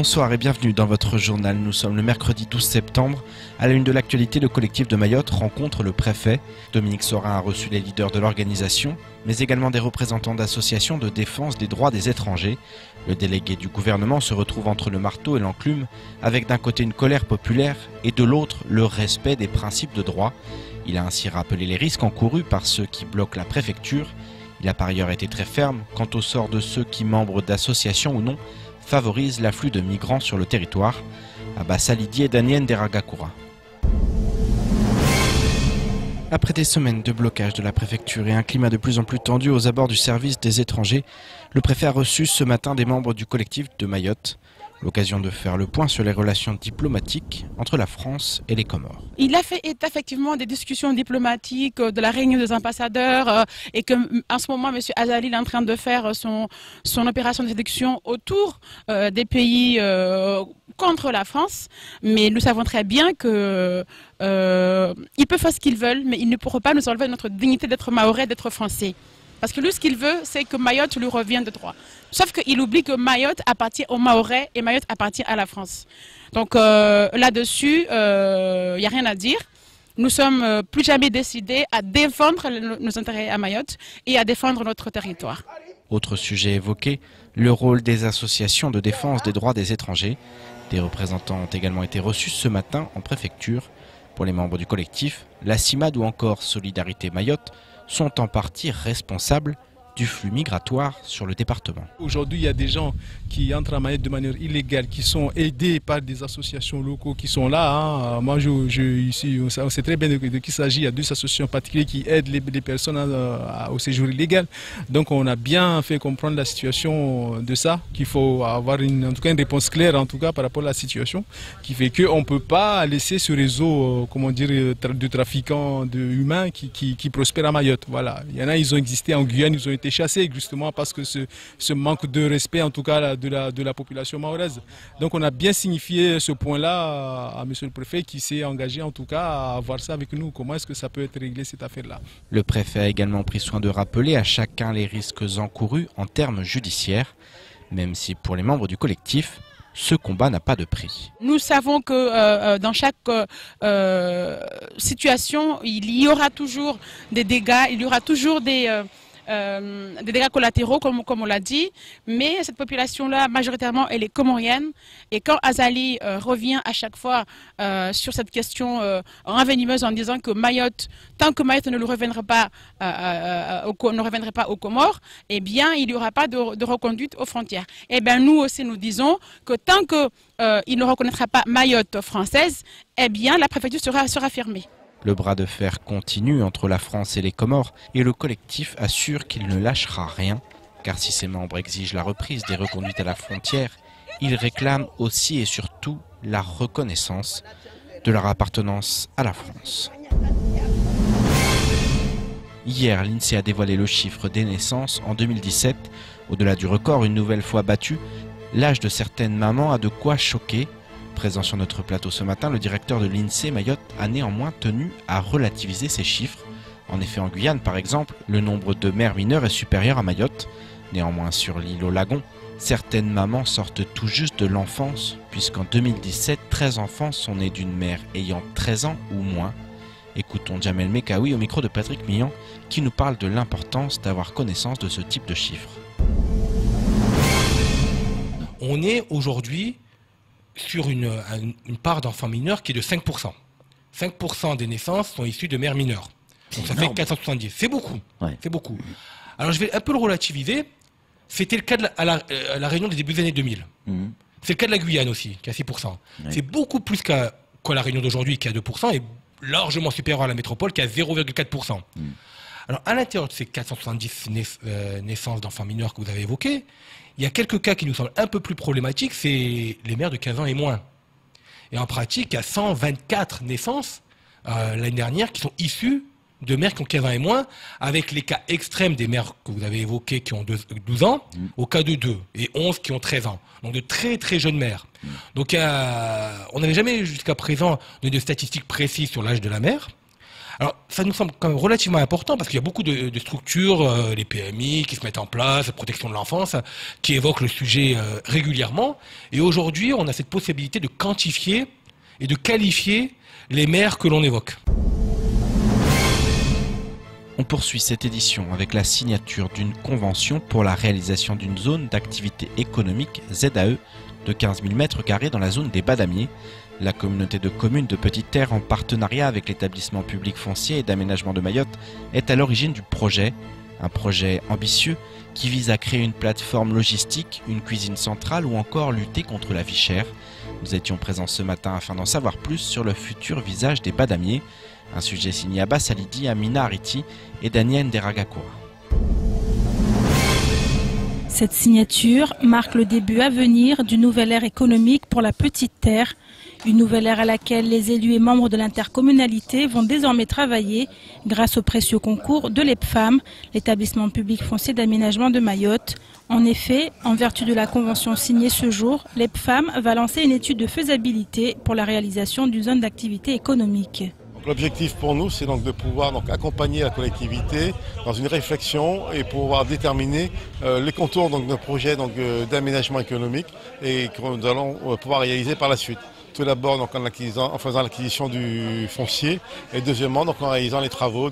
Bonsoir et bienvenue dans votre journal. Nous sommes le mercredi 12 septembre. À la une de l'actualité, le collectif de Mayotte rencontre le préfet. Dominique Sorin a reçu les leaders de l'organisation, mais également des représentants d'associations de défense des droits des étrangers. Le délégué du gouvernement se retrouve entre le marteau et l'enclume, avec d'un côté une colère populaire et de l'autre le respect des principes de droit. Il a ainsi rappelé les risques encourus par ceux qui bloquent la préfecture. Il a par ailleurs été très ferme quant au sort de ceux qui, membres d'associations ou non, favorisent l'afflux de migrants sur le territoire. Abbas Salidi et Daniel Deragakura. Après des semaines de blocage de la préfecture et un climat de plus en plus tendu aux abords du service des étrangers, le préfet a reçu ce matin des membres du collectif de Mayotte. L'occasion de faire le point sur les relations diplomatiques entre la France et les Comores. Il a fait effectivement des discussions diplomatiques, de la réunion des ambassadeurs et qu'en ce moment, M. Azali est en train de faire son opération de séduction autour des pays contre la France. Mais nous savons très bien qu'ils peuvent faire ce qu'ils veulent, mais ils ne pourront pas nous enlever notre dignité d'être Mahorais, d'être Français. Parce que lui, ce qu'il veut, c'est que Mayotte lui revienne de droit. Sauf qu'il oublie que Mayotte appartient aux Mahorais et Mayotte appartient à la France. Donc là-dessus, il n'y a rien à dire. Nous sommes plus jamais décidés à défendre nos intérêts à Mayotte et à défendre notre territoire. Autre sujet évoqué, le rôle des associations de défense des droits des étrangers. Des représentants ont également été reçus ce matin en préfecture. Pour les membres du collectif, la CIMAD ou encore Solidarité Mayotte sont en partie responsables du flux migratoire sur le département. Aujourd'hui, il y a des gens qui entrent à Mayotte de manière illégale, qui sont aidés par des associations locaux qui sont là. Moi, ici, on sait très bien de qui il s'agit. Il y a deux associations particulières qui aident les personnes au séjour illégal. Donc, on a bien fait comprendre la situation de ça, qu'il faut avoir en tout cas une réponse claire en tout cas par rapport à la situation, qui fait qu'on ne peut pas laisser ce réseau, de trafiquants humains qui prospèrent à Mayotte. Voilà. Il y en a, ils ont existé en Guyane, ils ont été chassés justement parce que ce manque de respect en tout cas de la population mahoraise. Donc on a bien signifié ce point-là à monsieur le préfet qui s'est engagé en tout cas à voir ça avec nous. Comment est-ce que ça peut être réglé cette affaire-là? Le préfet a également pris soin de rappeler à chacun les risques encourus en termes judiciaires, même si pour les membres du collectif, ce combat n'a pas de prix. Nous savons que dans chaque situation, il y aura toujours des dégâts, il y aura toujours des dégâts collatéraux, comme on l'a dit, mais cette population-là, majoritairement, elle est comorienne. Et quand Azali revient à chaque fois sur cette question envenimeuse en disant que Mayotte, tant que Mayotte ne reviendrait pas aux Comores, eh bien, il n'y aura pas de reconduite aux frontières. Eh bien, nous aussi, nous disons que tant qu'il ne reconnaîtra pas Mayotte française, eh bien, la préfecture sera fermée. Le bras de fer continue entre la France et les Comores et le collectif assure qu'il ne lâchera rien, car si ses membres exigent la reprise des reconduites à la frontière, ils réclament aussi et surtout la reconnaissance de leur appartenance à la France. Hier, l'INSEE a dévoilé le chiffre des naissances en 2017. Au-delà du record une nouvelle fois battu, l'âge de certaines mamans a de quoi choquer. Présent sur notre plateau ce matin, le directeur de l'INSEE Mayotte a néanmoins tenu à relativiser ces chiffres. En effet, en Guyane, par exemple, le nombre de mères mineures est supérieur à Mayotte. Néanmoins, sur l'île au Lagon, certaines mamans sortent tout juste de l'enfance, puisqu'en 2017, 13 enfants sont nés d'une mère ayant 13 ans ou moins. Écoutons Jamel Mekaoui au micro de Patrick Millan, qui nous parle de l'importance d'avoir connaissance de ce type de chiffres. On est aujourd'hui sur une part d'enfants mineurs qui est de 5%. 5% des naissances sont issues de mères mineures. Donc ça fait 470. C'est beaucoup. Ouais. C'est beaucoup. Alors je vais un peu le relativiser. C'était le cas à la Réunion des débuts des années 2000. C'est le cas de la Guyane aussi, qui a 6%. Ouais. C'est beaucoup plus qu'à la Réunion d'aujourd'hui, qui a 2%, et largement supérieur à la métropole, qui a 0,4%. Alors à l'intérieur de ces 470 naissances d'enfants mineurs que vous avez évoquées, il y a quelques cas qui nous semblent un peu plus problématiques, c'est les mères de 15 ans et moins. Et en pratique, il y a 124 naissances l'année dernière qui sont issues de mères qui ont 15 ans et moins, avec les cas extrêmes des mères que vous avez évoquées qui ont 12 ans, au cas de 2, et 11 qui ont 13 ans. Donc de très très jeunes mères. Donc on n'avait jamais jusqu'à présent de statistiques précises sur l'âge de la mère. Alors, ça nous semble quand même relativement important parce qu'il y a beaucoup de structures, les PMI qui se mettent en place, la protection de l'enfance, qui évoquent le sujet régulièrement. Et aujourd'hui, on a cette possibilité de quantifier et de qualifier les maires que l'on évoque. On poursuit cette édition avec la signature d'une convention pour la réalisation d'une zone d'activité économique ZAE de 15 000 m² dans la zone des Badamiers. La communauté de communes de Petite Terre, en partenariat avec l'établissement public foncier et d'aménagement de Mayotte, est à l'origine du projet. Un projet ambitieux qui vise à créer une plateforme logistique, une cuisine centrale ou encore lutter contre la vie chère. Nous étions présents ce matin afin d'en savoir plus sur le futur visage des Badamiers. Un sujet signé Abbas Alidi, Amina Ariti et Daniel Deragakoura. Cette signature marque le début à venir d'une nouvelle ère économique pour la Petite Terre. Une nouvelle ère à laquelle les élus et membres de l'intercommunalité vont désormais travailler grâce au précieux concours de l'EPFAM, l'établissement public foncier d'aménagement de Mayotte. En effet, en vertu de la convention signée ce jour, l'EPFAM va lancer une étude de faisabilité pour la réalisation d'une zone d'activité économique. L'objectif pour nous, c'est donc de pouvoir accompagner la collectivité dans une réflexion et pouvoir déterminer les contours de nos projets d'aménagement économique et que nous allons pouvoir réaliser par la suite. Tout d'abord en faisant l'acquisition du foncier et deuxièmement en réalisant les travaux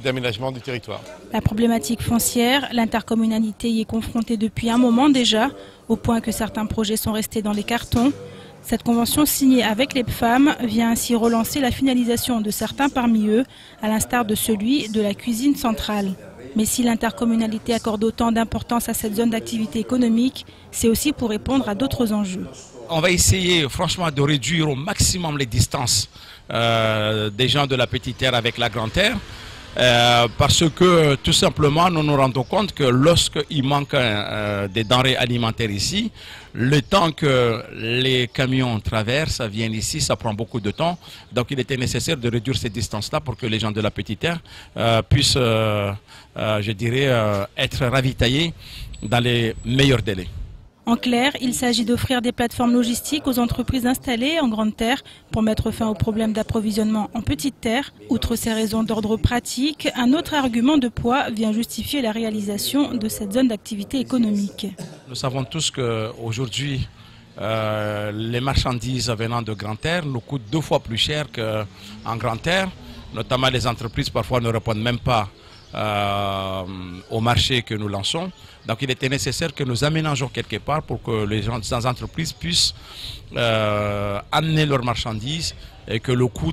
d'aménagement du territoire. La problématique foncière, l'intercommunalité y est confrontée depuis un moment déjà, au point que certains projets sont restés dans les cartons. Cette convention signée avec l'EPFAM vient ainsi relancer la finalisation de certains parmi eux, à l'instar de celui de la cuisine centrale. Mais si l'intercommunalité accorde autant d'importance à cette zone d'activité économique, c'est aussi pour répondre à d'autres enjeux. On va essayer franchement de réduire au maximum les distances des gens de la Petite Terre avec la Grande Terre. Parce que tout simplement nous nous rendons compte que lorsqu'il manque des denrées alimentaires ici, le temps que les camions traversent, viennent ici, ça prend beaucoup de temps. Donc il était nécessaire de réduire ces distances-là pour que les gens de la Petite Terre puissent, je dirais, être ravitaillés dans les meilleurs délais. En clair, il s'agit d'offrir des plateformes logistiques aux entreprises installées en Grande Terre pour mettre fin aux problèmes d'approvisionnement en Petite Terre. Outre ces raisons d'ordre pratique, un autre argument de poids vient justifier la réalisation de cette zone d'activité économique. Nous savons tous qu'aujourd'hui, les marchandises venant de Grande Terre nous coûtent 2 fois plus cher qu'en Grande Terre. Notamment les entreprises parfois ne répondent même pas au marché que nous lançons. Donc il était nécessaire que nous aménageons quelque part pour que les gens des entreprises puissent amener leurs marchandises et que le coût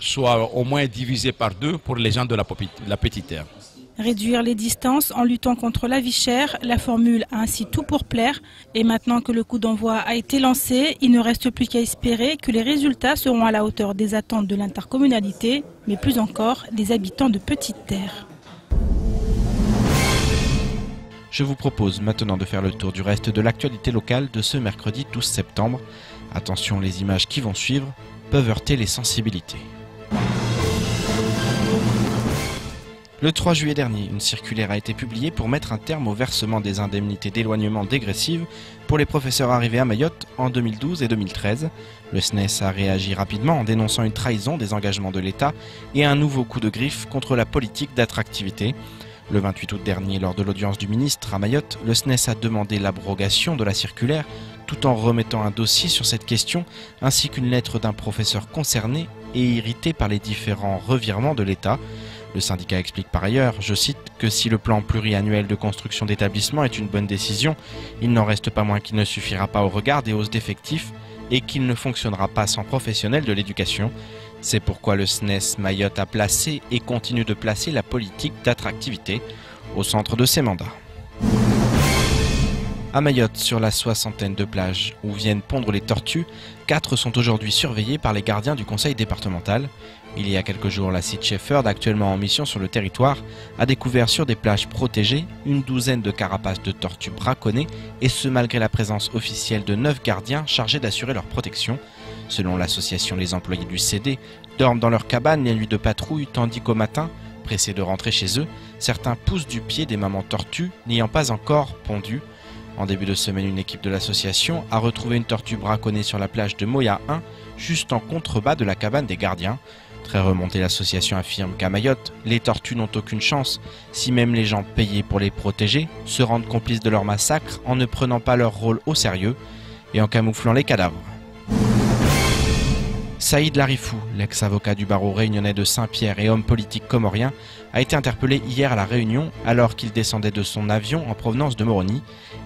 soit au moins divisé par 2 pour les gens de la Petite Terre. Réduire les distances en luttant contre la vie chère, la formule a ainsi tout pour plaire. Et maintenant que le coup d'envoi a été lancé, il ne reste plus qu'à espérer que les résultats seront à la hauteur des attentes de l'intercommunalité, mais plus encore des habitants de Petite Terre. Je vous propose maintenant de faire le tour du reste de l'actualité locale de ce mercredi 12 septembre. Attention, les images qui vont suivre peuvent heurter les sensibilités. Le 3 juillet dernier, une circulaire a été publiée pour mettre un terme au versement des indemnités d'éloignement dégressives pour les professeurs arrivés à Mayotte en 2012 et 2013. Le SNES a réagi rapidement en dénonçant une trahison des engagements de l'État et un nouveau coup de griffe contre la politique d'attractivité. Le 28 août dernier, lors de l'audience du ministre à Mayotte, le SNES a demandé l'abrogation de la circulaire tout en remettant un dossier sur cette question ainsi qu'une lettre d'un professeur concerné et irrité par les différents revirements de l'État. Le syndicat explique par ailleurs, je cite, que si le plan pluriannuel de construction d'établissements est une bonne décision, il n'en reste pas moins qu'il ne suffira pas au regard des hausses d'effectifs et qu'il ne fonctionnera pas sans professionnels de l'éducation. C'est pourquoi le SNES Mayotte a placé et continue de placer la politique d'attractivité au centre de ses mandats. À Mayotte, sur la 60aine de plages où viennent pondre les tortues, 4 sont aujourd'hui surveillées par les gardiens du conseil départemental. Il y a quelques jours, la Sea Shepherd, actuellement en mission sur le territoire, a découvert sur des plages protégées une douzaine de carapaces de tortues braconnées, et ce malgré la présence officielle de 9 gardiens chargés d'assurer leur protection. Selon l'association, les employés du CD dorment dans leur cabane les nuits de patrouille, tandis qu'au matin, pressés de rentrer chez eux, certains poussent du pied des mamans tortues n'ayant pas encore pondu. En début de semaine, une équipe de l'association a retrouvé une tortue braconnée sur la plage de Moya 1, juste en contrebas de la cabane des gardiens. Très remontée, l'association affirme qu'à Mayotte, les tortues n'ont aucune chance, si même les gens payés pour les protéger se rendent complices de leur massacre en ne prenant pas leur rôle au sérieux et en camouflant les cadavres. Saïd Larifou, l'ex-avocat du barreau réunionnais de Saint-Pierre et homme politique comorien, a été interpellé hier à La Réunion alors qu'il descendait de son avion en provenance de Moroni.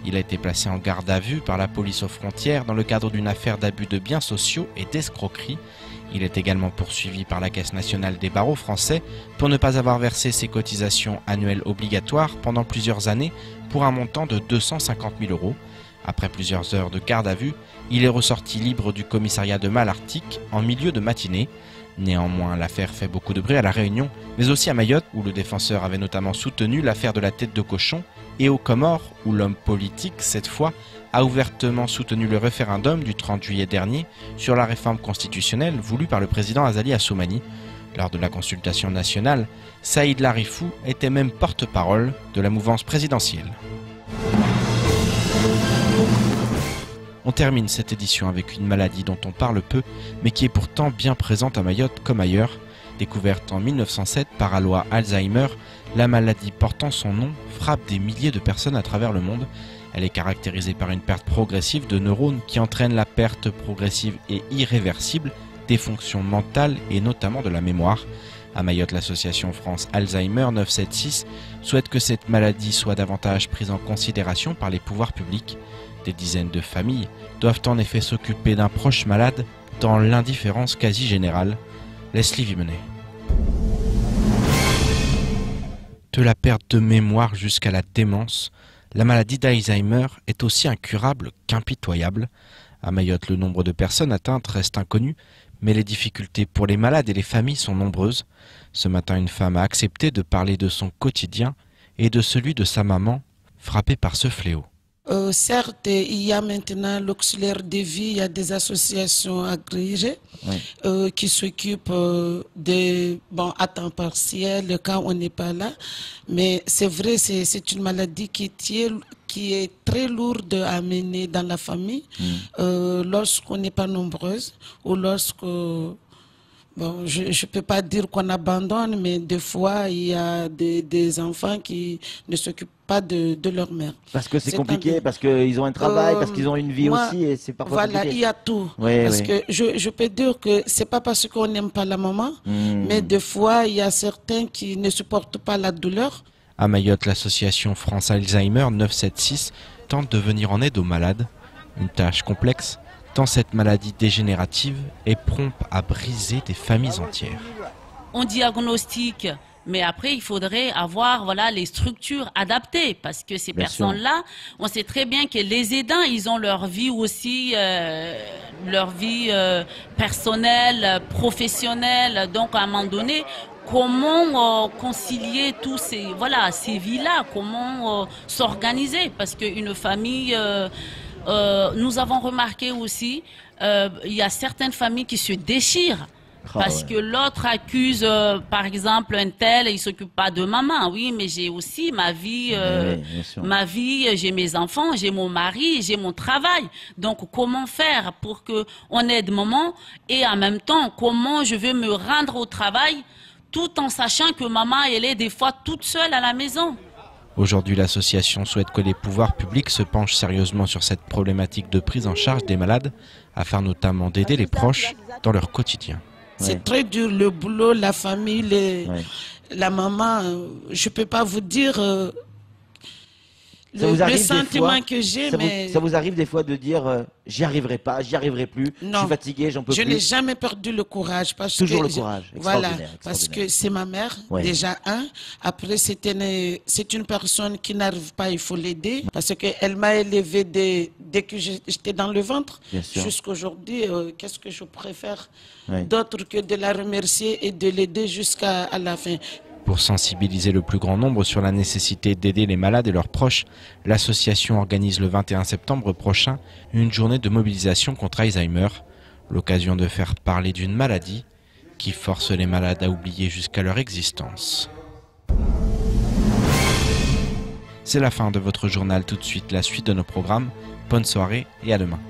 Il a été placé en garde à vue par la police aux frontières dans le cadre d'une affaire d'abus de biens sociaux et d'escroquerie. Il est également poursuivi par la Caisse nationale des barreaux français pour ne pas avoir versé ses cotisations annuelles obligatoires pendant plusieurs années pour un montant de 250 000 €. Après plusieurs heures de garde à vue, il est ressorti libre du commissariat de Malartic en milieu de matinée. Néanmoins, l'affaire fait beaucoup de bruit à La Réunion, mais aussi à Mayotte, où le défenseur avait notamment soutenu l'affaire de la tête de cochon, et aux Comores, où l'homme politique, cette fois, a ouvertement soutenu le référendum du 30 juillet dernier sur la réforme constitutionnelle voulue par le président Azali Assoumani. Lors de la consultation nationale, Saïd Larifou était même porte-parole de la mouvance présidentielle. On termine cette édition avec une maladie dont on parle peu, mais qui est pourtant bien présente à Mayotte comme ailleurs. Découverte en 1907 par la loi Alzheimer, la maladie portant son nom frappe des milliers de personnes à travers le monde. Elle est caractérisée par une perte progressive de neurones qui entraîne la perte progressive et irréversible des fonctions mentales et notamment de la mémoire. À Mayotte, l'association France Alzheimer 976 souhaite que cette maladie soit davantage prise en considération par les pouvoirs publics. Des dizaines de familles doivent en effet s'occuper d'un proche malade dans l'indifférence quasi générale. Leslie Vimenet. De la perte de mémoire jusqu'à la démence, la maladie d'Alzheimer est aussi incurable qu'impitoyable. À Mayotte, le nombre de personnes atteintes reste inconnu, mais les difficultés pour les malades et les familles sont nombreuses. Ce matin, une femme a accepté de parler de son quotidien et de celui de sa maman, frappée par ce fléau. Certes, il y a maintenant l'auxiliaire de vie, il y a des associations agréées qui s'occupent à temps partiel quand on n'est pas là. Mais c'est vrai, c'est une maladie qui est très lourde à mener dans la famille lorsqu'on n'est pas nombreuse ou lorsque... Bon, je ne peux pas dire qu'on abandonne, mais des fois, il y a des enfants qui ne s'occupent pas de leur mère. Parce que c'est compliqué, parce qu'ils ont un travail, parce qu'ils ont une vie aussi, et c'est parfois compliqué. Voilà, il y a tout. Parce que je peux dire que c'est pas parce qu'on n'aime pas la maman, mais des fois, il y a certains qui ne supportent pas la douleur. À Mayotte, l'association France Alzheimer 976 tente de venir en aide aux malades. Une tâche complexe, tant cette maladie dégénérative est prompte à briser des familles entières. On diagnostique, mais après il faudrait avoir les structures adaptées parce que ces personnes-là, on sait très bien que les aidants, ils ont leur vie aussi, leur vie personnelle, professionnelle. Donc à un moment donné, comment concilier tous ces vies-là, comment s'organiser, parce qu'une famille... nous avons remarqué aussi, il y a certaines familles qui se déchirent parce que l'autre accuse, par exemple, un tel, il s'occupe pas de maman. Oui, mais j'ai aussi ma vie, j'ai mes enfants, j'ai mon mari, j'ai mon travail. Donc, comment faire pour que on aide maman et en même temps, comment je veux me rendre au travail tout en sachant que maman, elle est des fois toute seule à la maison. Aujourd'hui, l'association souhaite que les pouvoirs publics se penchent sérieusement sur cette problématique de prise en charge des malades, afin notamment d'aider les proches dans leur quotidien. C'est très dur, le boulot, la famille, la maman. Je ne peux pas vous dire le sentiment que j'ai. Ça vous arrive des fois de dire j'y arriverai pas, j'y arriverai plus, je suis fatigué, j'en peux plus. Je n'ai jamais perdu le courage. Toujours le courage. Voilà, parce que c'est ma mère, déjà Après, c'est une personne qui n'arrive pas, il faut l'aider. Parce qu'elle m'a élevé dès que j'étais dans le ventre. Jusqu'à aujourd'hui, qu'est-ce que je préfère d'autre que de la remercier et de l'aider jusqu'à la fin. Pour sensibiliser le plus grand nombre sur la nécessité d'aider les malades et leurs proches, l'association organise le 21 septembre prochain une journée de mobilisation contre Alzheimer, l'occasion de faire parler d'une maladie qui force les malades à oublier jusqu'à leur existence. C'est la fin de votre journal. Tout de suite, la suite de nos programmes. Bonne soirée et à demain.